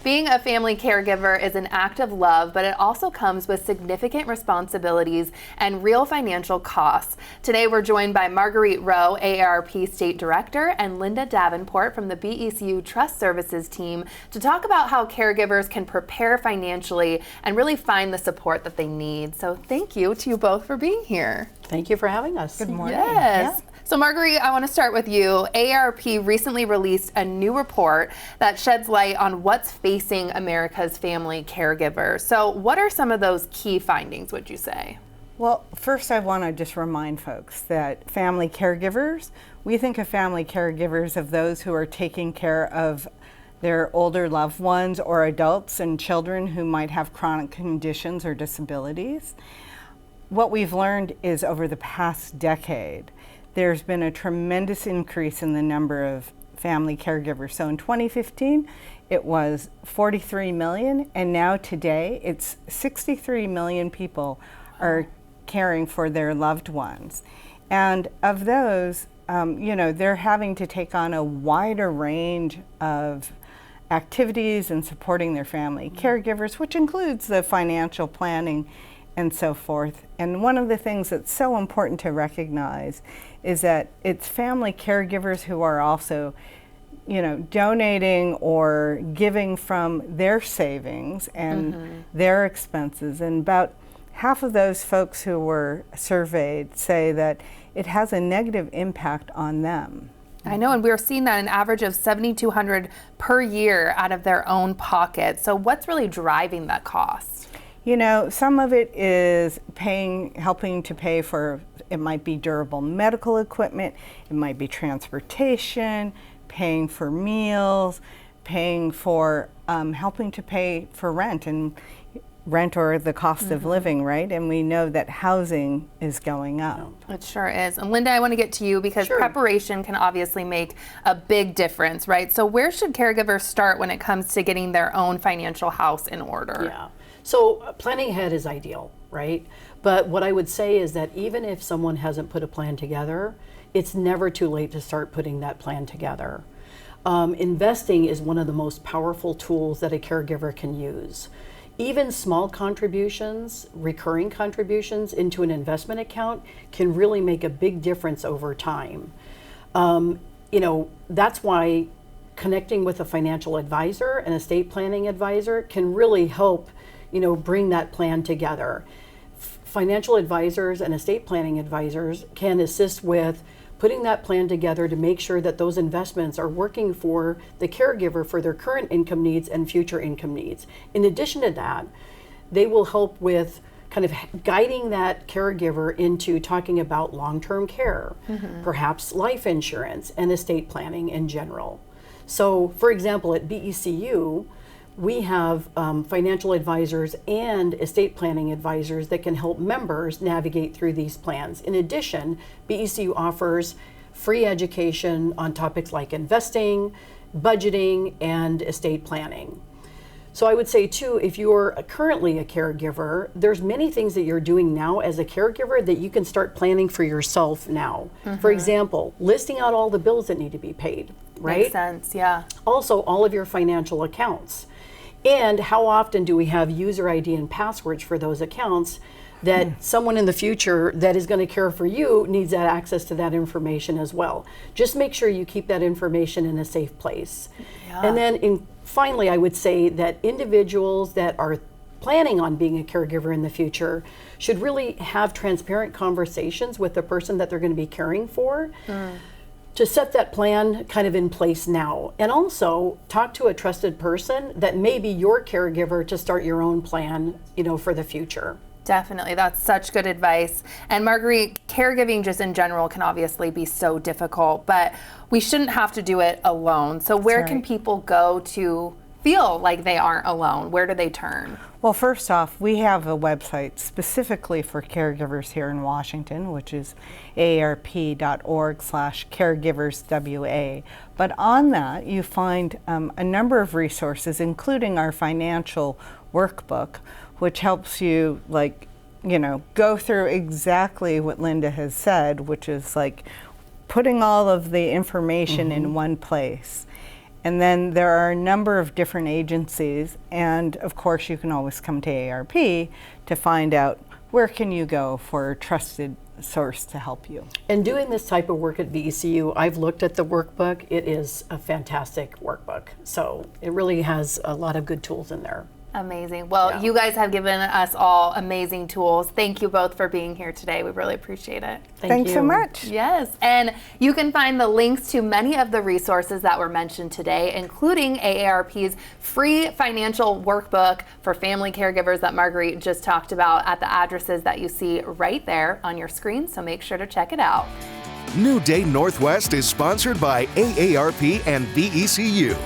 Being a family caregiver is an act of love, but it also comes with significant responsibilities and real financial costs. Today, we're joined by Marguerite Rowe, AARP State Director, and Linda Davenport from the BECU Trust Services team to talk about how caregivers can prepare financially and really find the support that they need. So thank you to you both for being here. Thank you for having us. Good morning. Yes. Yeah. So Marguerite, I want to start with you. AARP recently released a new report that sheds light on what's facing America's family caregivers. So what are some of those key findings, would you say? Well, first I want to just remind folks that family caregivers, we think of family caregivers of those who are taking care of their older loved ones or adults and children who might have chronic conditions or disabilities. What we've learned is over the past decade, there's been a tremendous increase in the number of family caregivers. So in 2015, it was 43 million, and now today it's 63 million people are caring for their loved ones. And of those, they're having to take on a wider range of activities and supporting their family caregivers, which includes the financial planning and so forth. And one of the things that's so important to recognize is that it's family caregivers who are also, donating or giving from their savings and their expenses. And about half of those folks who were surveyed say that it has a negative impact on them. I know, and we're seeing that an average of $7,200 per year out of their own pocket. So what's really driving that cost? Some of it is helping to pay for, it might be durable medical equipment, it might be transportation, paying for meals, paying for, helping to pay for rent or the cost of living, right? And we know that housing is going up. It sure is. And Linda, I want to get to you because Sure. preparation can obviously make a big difference, right? So where should caregivers start when it comes to getting their own financial house in order? Yeah. So planning ahead is ideal, right? But what I would say is that even if someone hasn't put a plan together, it's never too late to start putting that plan together. Investing is one of the most powerful tools that a caregiver can use. Even small contributions, recurring contributions into an investment account can really make a big difference over time. That's why connecting with a financial advisor, an estate planning advisor, can really help bring that plan together. Financial advisors and estate planning advisors can assist with putting that plan together to make sure that those investments are working for the caregiver for their current income needs and future income needs. In addition to that, they will help with kind of guiding that caregiver into talking about long-term care, perhaps life insurance and estate planning in general. So, for example, at BECU, we have financial advisors and estate planning advisors that can help members navigate through these plans. In addition, BECU offers free education on topics like investing, budgeting, and estate planning. So I would say too, if you're currently a caregiver, there's many things that you're doing now as a caregiver that you can start planning for yourself now. For example, listing out all the bills that need to be paid, right? Makes sense, yeah. Also, all of your financial accounts. And how often do we have user ID and passwords for those accounts that someone in the future that is going to care for you needs that access to that information as well. Just make sure you keep that information in a safe place. Yeah. And then finally, I would say that individuals that are planning on being a caregiver in the future should really have transparent conversations with the person that they're going to be caring for. To set that plan kind of in place now. And also talk to a trusted person that may be your caregiver to start your own plan, for the future. Definitely, that's such good advice. And Marguerite, caregiving just in general can obviously be so difficult, but we shouldn't have to do it alone. So where can people go to feel like they aren't alone? Where do they turn? Well, first off, we have a website specifically for caregivers here in Washington, which is aarp.org/caregiverswa. But on that, you find a number of resources, including our financial workbook, which helps you, go through exactly what Linda has said, which is putting all of the information in one place. And then there are a number of different agencies, and of course you can always come to AARP to find out where can you go for a trusted source to help you. And doing this type of work at VECU, I've looked at the workbook. It is a fantastic workbook. So it really has a lot of good tools in there. Amazing. Well, Yeah. you guys have given us all amazing tools. Thank you both for being here today. We really appreciate it. Thanks you so much. Yes, and you can find the links to many of the resources that were mentioned today, including AARP's free financial workbook for family caregivers that Marguerite just talked about, at the addresses that you see right there on your screen, so make sure to check it out. New Day Northwest is sponsored by AARP and VECU.